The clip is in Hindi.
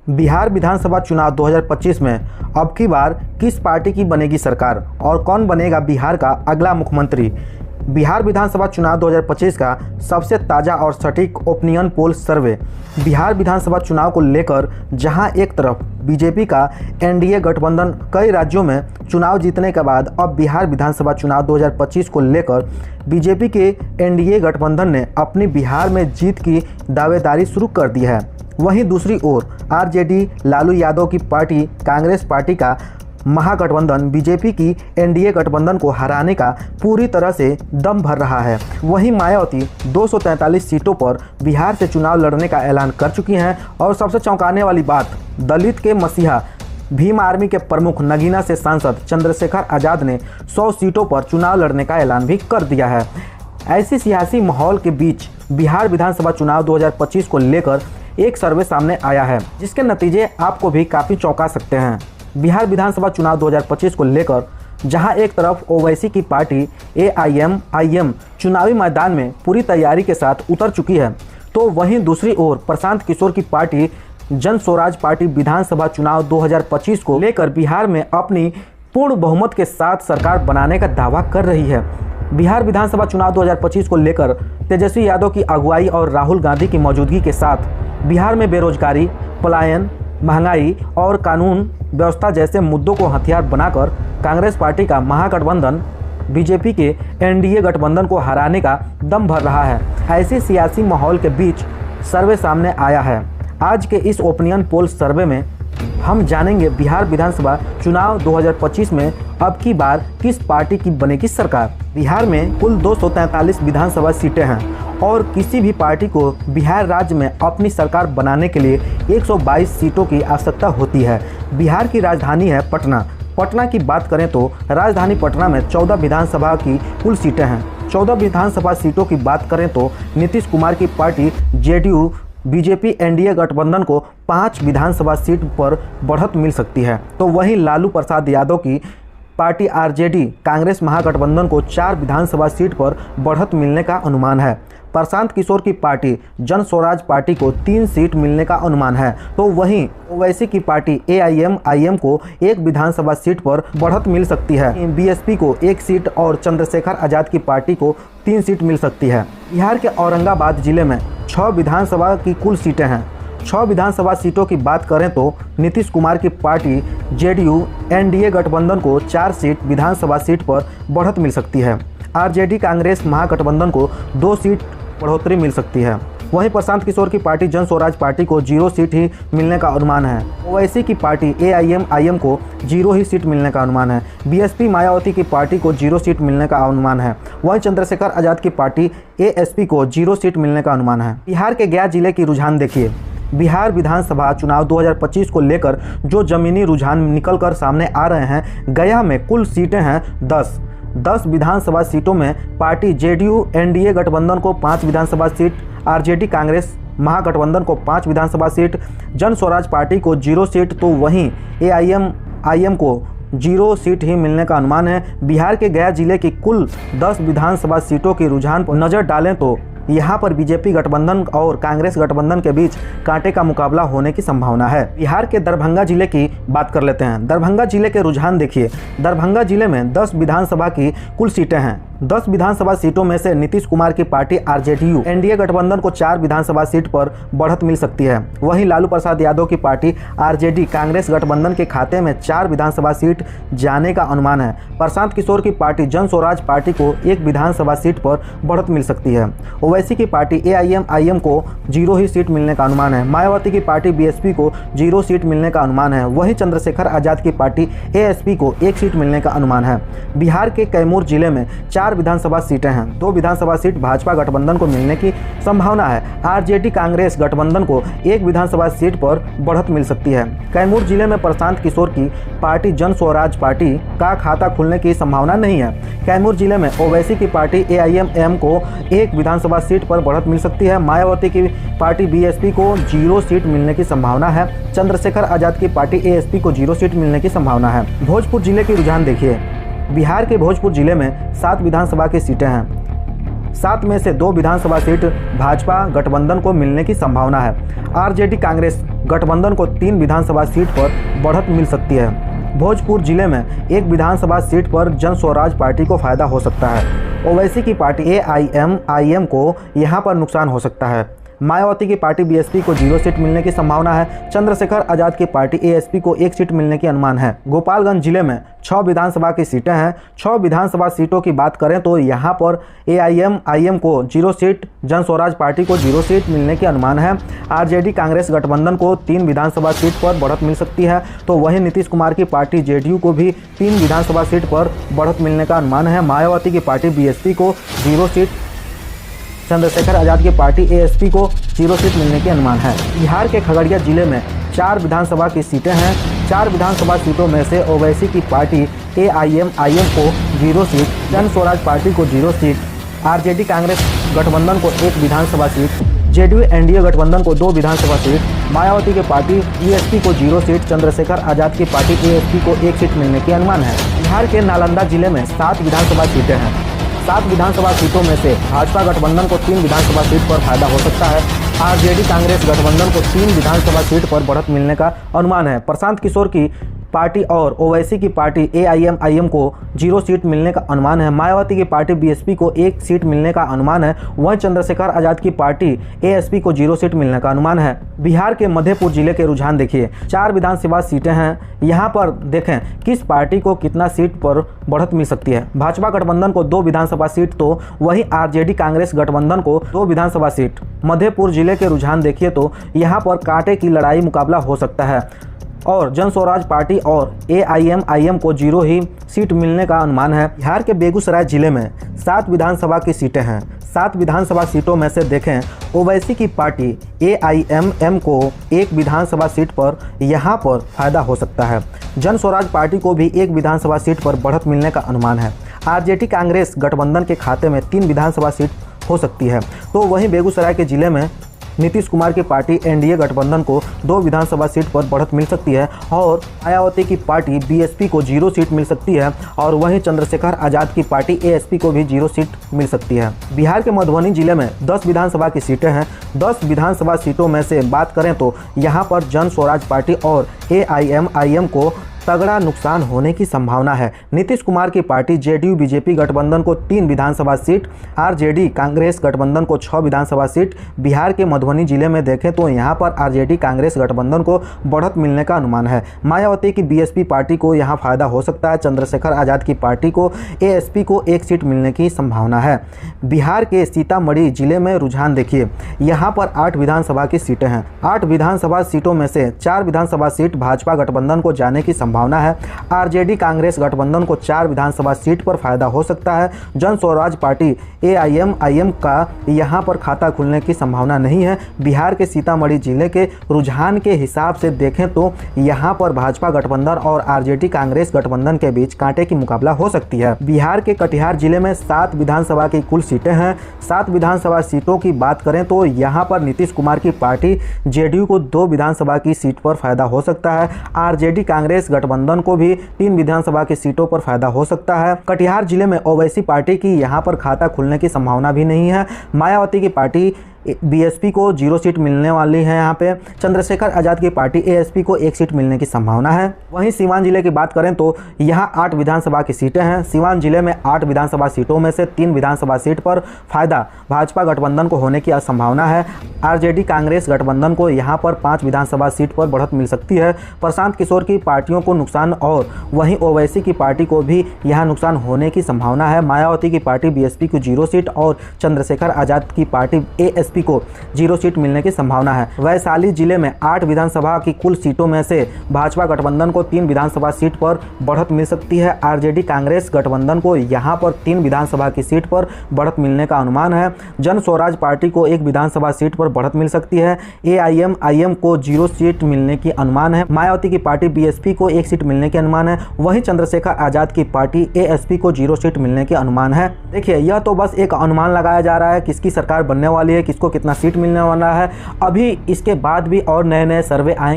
बिहार विधानसभा चुनाव 2025 में अब की बार किस पार्टी की बनेगी सरकार और कौन बनेगा बिहार का अगला मुख्यमंत्री। बिहार विधानसभा चुनाव 2025 का सबसे ताज़ा और सटीक ओपिनियन पोल सर्वे बिहार विधानसभा चुनाव को लेकर, जहां एक तरफ बीजेपी का एनडीए गठबंधन कई राज्यों में चुनाव जीतने के बाद अब बिहार विधानसभा चुनाव 2025 को लेकर बीजेपी के एनडीए गठबंधन ने अपनी बिहार में जीत की दावेदारी शुरू कर दी है। वहीं दूसरी ओर आरजेडी लालू यादव की पार्टी कांग्रेस पार्टी का महागठबंधन बीजेपी की एनडीए गठबंधन को हराने का पूरी तरह से दम भर रहा है। वहीं मायावती 243 सीटों पर बिहार से चुनाव लड़ने का ऐलान कर चुकी हैं और सबसे चौंकाने वाली बात, दलित के मसीहा भीम आर्मी के प्रमुख नगीना से सांसद चंद्रशेखर आज़ाद ने 100 सीटों पर चुनाव लड़ने का ऐलान भी कर दिया है। ऐसी सियासी माहौल के बीच बिहार विधानसभा चुनाव 2025 को लेकर एक सर्वे सामने आया है, जिसके नतीजे आपको भी काफ़ी चौंका सकते हैं। बिहार विधानसभा चुनाव 2025 को लेकर जहां एक तरफ ओवैसी की पार्टी एआईएम चुनावी मैदान में पूरी तैयारी के साथ उतर चुकी है, तो वहीं दूसरी ओर प्रशांत किशोर की पार्टी जन स्वराज पार्टी विधानसभा चुनाव 2025 को लेकर बिहार में अपनी पूर्ण बहुमत के साथ सरकार बनाने का दावा कर रही है। बिहार विधानसभा चुनाव 2025 को लेकर तेजस्वी यादव की अगुवाई और राहुल गांधी की मौजूदगी के साथ बिहार में बेरोजगारी, पलायन, महंगाई और कानून व्यवस्था जैसे मुद्दों को हथियार बनाकर कांग्रेस पार्टी का महागठबंधन बीजेपी के एनडीए गठबंधन को हराने का दम भर रहा है। ऐसे सियासी माहौल के बीच सर्वे सामने आया है। आज के इस ओपिनियन पोल सर्वे में हम जानेंगे बिहार विधानसभा चुनाव 2025 में अब की बार किस पार्टी की बनेगी सरकार। बिहार में कुल 243 विधानसभा सीटें हैं और किसी भी पार्टी को बिहार राज्य में अपनी सरकार बनाने के लिए 122 सीटों की आवश्यकता होती है। बिहार की राजधानी है पटना की बात करें तो राजधानी पटना में 14 विधानसभा की कुल सीटें हैं। 14 विधानसभा सीटों की बात करें तो नीतीश कुमार की पार्टी जेडीयू बीजेपी एनडीए गठबंधन को 5 विधानसभा सीट पर बढ़त मिल सकती है, तो वहीं लालू प्रसाद यादव की पार्टी आरजेडी कांग्रेस महागठबंधन को 4 विधानसभा सीट पर बढ़त मिलने का अनुमान है। प्रशांत किशोर की पार्टी जन स्वराज पार्टी को 3 सीट मिलने का अनुमान है, तो वहीं ओवैसी की पार्टी एआईएम को 1 विधानसभा सीट पर बढ़त मिल सकती है। बीएसपी को 1 सीट और चंद्रशेखर आज़ाद की पार्टी को 3 सीट मिल सकती है। बिहार के औरंगाबाद जिले में 6 विधानसभा की कुल सीटें हैं। 6 विधानसभा सीटों की बात करें तो नीतीश कुमार की पार्टी जेडीयू एनडीए गठबंधन को 4 सीट विधानसभा सीट पर बढ़त मिल सकती है। आरजेडी कांग्रेस महागठबंधन को 2 सीट बढ़ोतरी मिल सकती है। वहीं प्रशांत किशोर की पार्टी जन स्वराज पार्टी को 0 सीट ही मिलने का अनुमान है। ओवैसी की पार्टी एआईएम को 0 ही सीट मिलने का अनुमान है। बीएसपी मायावती की पार्टी को 0 सीट मिलने का अनुमान है। वहीं चंद्रशेखर आज़ाद की पार्टी एएसपी को 0 सीट मिलने का अनुमान है। बिहार के गया जिले की रुझान देखिए। बिहार विधानसभा चुनाव 2025 को लेकर जो जमीनी रुझान निकल कर सामने आ रहे हैं, गया में कुल सीटें हैं 10 विधानसभा सीटों में पार्टी जेडीयू एनडीए गठबंधन को 5 विधानसभा सीट, आरजेडी कांग्रेस महागठबंधन को 5 विधानसभा सीट, जन स्वराज पार्टी को 0 सीट, तो वहीं एआईएम को 0 सीट ही मिलने का अनुमान है। बिहार के गया जिले की कुल 10 विधानसभा सीटों की रुझान पर नज़र डालें तो यहाँ पर बीजेपी गठबंधन और कांग्रेस गठबंधन के बीच कांटे का मुकाबला होने की संभावना है। बिहार के दरभंगा जिले की बात कर लेते हैं। दरभंगा जिले के रुझान देखिए। दरभंगा जिले में 10 विधानसभा की कुल सीटें हैं। 10 विधानसभा सीटों में से नीतीश कुमार की पार्टी आरजेडीयू एनडीए गठबंधन को 4 विधानसभा सीट पर बढ़त मिल सकती है। वहीं लालू प्रसाद यादव की पार्टी आरजेडी कांग्रेस गठबंधन के खाते में 4 विधानसभा सीट जाने का अनुमान है। प्रशांत किशोर की पार्टी जन स्वराज पार्टी को 1 विधानसभा सीट पर बढ़त मिल सकती है। ओवैसी की पार्टी एआईएम को 0 ही सीट मिलने का अनुमान है। मायावती की पार्टी बीएसपी को 0 सीट मिलने का अनुमान है। वहीं चंद्रशेखर आज़ाद की पार्टी एएसपी को 1 सीट मिलने का अनुमान है। बिहार के कैमूर जिले में 4 विधानसभा सीटें हैं। 2 विधानसभा सीट भाजपा गठबंधन को मिलने की संभावना है। आरजेडी कांग्रेस गठबंधन को 1 विधानसभा सीट पर बढ़त मिल सकती है। कैमूर जिले में प्रशांत किशोर की पार्टी जन स्वराज पार्टी का खाता खुलने की संभावना नहीं है। कैमूर जिले में ओवैसी की पार्टी एआईएम को 1 विधानसभा सीट पर बढ़त मिल सकती है। मायावती की पार्टी बीएसपी को 0 सीट मिलने की संभावना है। चंद्रशेखर आज़ाद की पार्टी एएसपी को 0 सीट मिलने की संभावना है। भोजपुर जिले की रुझान देखिए। बिहार के भोजपुर जिले में 7 विधानसभा की सीटें हैं। 7 में से 2 विधानसभा सीट भाजपा गठबंधन को मिलने की संभावना है। आरजेडी कांग्रेस गठबंधन को 3 विधानसभा सीट पर बढ़त मिल सकती है। भोजपुर जिले में 1 विधानसभा सीट पर जन स्वराज पार्टी को फायदा हो सकता है। ओवैसी की पार्टी AIM को यहां पर नुकसान हो सकता है। मायावती की पार्टी BSP को 0 सीट मिलने की संभावना है। चंद्रशेखर आजाद की पार्टी ASP को 1 सीट मिलने की अनुमान है। गोपालगंज जिले में 6 विधानसभा की सीटें हैं। 6 विधानसभा सीटों की बात करें तो यहां पर AIM को 0 सीट, जन स्वराज पार्टी को 0 सीट मिलने की अनुमान है। आरजेडी कांग्रेस गठबंधन को 3 विधानसभा सीट पर बढ़त मिल सकती है, तो वहीं नीतीश कुमार की पार्टी JDU को भी 3 विधानसभा सीट पर बढ़त मिलने का अनुमान है। मायावती की पार्टी BSP को 0 सीट, चंद्रशेखर आजाद की पार्टी ASP को 0 सीट मिलने की अनुमान है। बिहार के खगड़िया जिले में 4 विधानसभा की सीटें हैं। 4 विधानसभा सीटों में से ओवैसी की पार्टी AIM को 0 सीट, जन स्वराज पार्टी को 0 सीट, आरजेडी कांग्रेस गठबंधन को 1 विधानसभा सीट, JDU NDA गठबंधन को 2 विधानसभा सीट, मायावती की पार्टी BSP को 0 सीट, चंद्रशेखर आजाद की पार्टी ASP को 1 सीट मिलने की अनुमान है। बिहार के नालंदा जिले में 7 विधानसभा सीटें हैं। 7 विधानसभा सीटों में से भाजपा गठबंधन को 3 विधानसभा सीट पर फायदा हो सकता है। आरजेडी कांग्रेस गठबंधन को 3 विधानसभा सीट पर बढ़त मिलने का अनुमान है। प्रशांत किशोर की पार्टी और ओवैसी की पार्टी AIM को 0 सीट मिलने का अनुमान है। मायावती की पार्टी BSP को 1 सीट मिलने का अनुमान है। वहीं चंद्रशेखर आजाद की पार्टी ASP को 0 सीट मिलने का अनुमान है। बिहार के मधेपुर जिले के रुझान देखिए, 4 विधानसभा सीटें हैं। यहाँ पर देखें किस पार्टी को कितना सीट पर बढ़त मिल सकती है। भाजपा गठबंधन को 2 विधानसभा सीट, तो वहीं आरजेडी कांग्रेस गठबंधन को 2 विधानसभा सीट। मधेपुर जिले के रुझान देखिए तो यहाँ पर कांटे की लड़ाई मुकाबला हो सकता है और जन स्वराज पार्टी और AIM को 0 ही सीट मिलने का अनुमान है। बिहार के बेगूसराय जिले में 7 विधानसभा की सीटें हैं। 7 विधानसभा सीटों में से देखें ओवैसी की पार्टी AIM को 1 विधानसभा सीट पर यहाँ पर फायदा हो सकता है। जन स्वराज पार्टी को भी 1 विधानसभा सीट पर बढ़त मिलने का अनुमान है। आरजेडी कांग्रेस गठबंधन के खाते में 3 विधानसभा सीट हो सकती है, तो वहीं बेगूसराय के जिले में नीतीश कुमार की पार्टी NDA गठबंधन को 2 विधानसभा सीट पर बढ़त मिल सकती है और मायावती की पार्टी BSP को 0 सीट मिल सकती है और वहीं चंद्रशेखर आजाद की पार्टी ASP को भी 0 सीट मिल सकती है। बिहार के मधुबनी जिले में 10 विधानसभा की सीटें हैं। 10 विधानसभा सीटों में से बात करें तो यहाँ पर जन स्वराज पार्टी और AIM को तगड़ा नुकसान होने की संभावना है। नीतीश कुमार की पार्टी JDU BJP गठबंधन को 3 विधानसभा सीट, आरजेडी कांग्रेस गठबंधन को 6 विधानसभा सीट। बिहार के मधुबनी जिले में देखें तो यहाँ पर आरजेडी कांग्रेस गठबंधन को बढ़त मिलने का अनुमान है। मायावती की BSP पार्टी को यहाँ फायदा हो सकता है। चंद्रशेखर आजाद की पार्टी को ASP को 1 सीट मिलने की संभावना है। बिहार के सीतामढ़ी जिले में रुझान देखिए, यहाँ पर 8 विधानसभा की सीटें हैं। 8 विधानसभा सीटों में से 4 विधानसभा सीट भाजपा गठबंधन को जाने की संभावना है। आरजेडी कांग्रेस गठबंधन को 4 विधानसभा सीट पर फायदा हो सकता है। जन स्वराज पार्टी AIM का यहां पर खाता खुलने की संभावना नहीं है। बिहार के सीतामढ़ी जिले के रुझान के हिसाब से देखें तो यहां पर भाजपा गठबंधन और आरजेडी कांग्रेस गठबंधन के बीच कांटे की मुकाबला हो सकती है। बिहार के कटिहार जिले में 7 विधानसभा की कुल सीटें हैं। 7 विधानसभा सीटों की बात करें तो यहां पर नीतीश कुमार की पार्टी JDU को 2 विधानसभा की सीट पर फायदा हो सकता है। आरजेडी कांग्रेस गठबंधन को भी 3 विधानसभा की सीटों पर फायदा हो सकता है। कटिहार जिले में ओवैसी पार्टी की यहां पर खाता खुलने की संभावना भी नहीं है। मायावती की पार्टी BSP को 0 सीट मिलने वाली है। यहाँ पे चंद्रशेखर आजाद की पार्टी ASP को 1 सीट मिलने की संभावना है। वहीं सीवान जिले की बात करें तो यहाँ 8 विधानसभा की सीटें हैं। सीवान जिले में 8 विधानसभा सीटों में से 3 विधानसभा सीट पर फायदा भाजपा गठबंधन को होने की संभावना है। आरजेडी कांग्रेस गठबंधन को यहाँ पर 5 विधानसभा सीट पर बढ़त मिल सकती है। प्रशांत किशोर की पार्टियों को नुकसान और वहीं ओवैसी की पार्टी को भी यहाँ नुकसान होने की संभावना है। मायावती की पार्टी BSP को 0 सीट और चंद्रशेखर आजाद की पार्टी ASP को 0 सीट मिलने की संभावना है। वैशाली जिले में 8 विधानसभा की कुल सीटों में से भाजपा गठबंधन को 3 विधानसभा सीट पर बढ़त मिल सकती है। आरजेडी कांग्रेस गठबंधन को यहां पर 3 विधानसभा की सीट पर बढ़त मिलने का अनुमान है। जन स्वराज पार्टी को 1 विधानसभा सीट पर बढ़त मिल सकती है। AIM को 0 सीट मिलने की अनुमान है। मायावती की पार्टी BSP को 1 सीट मिलने के अनुमान है। वहीं चंद्रशेखर आजाद की पार्टी ASP को 0 सीट मिलने के अनुमान है। देखिए, यह तो बस एक अनुमान लगाया जा रहा है किसकी सरकार बनने वाली है, किसको कितना सीट मिलने वाला है। अभी इसके बाद भी और नए नए सर्वे आएंगे।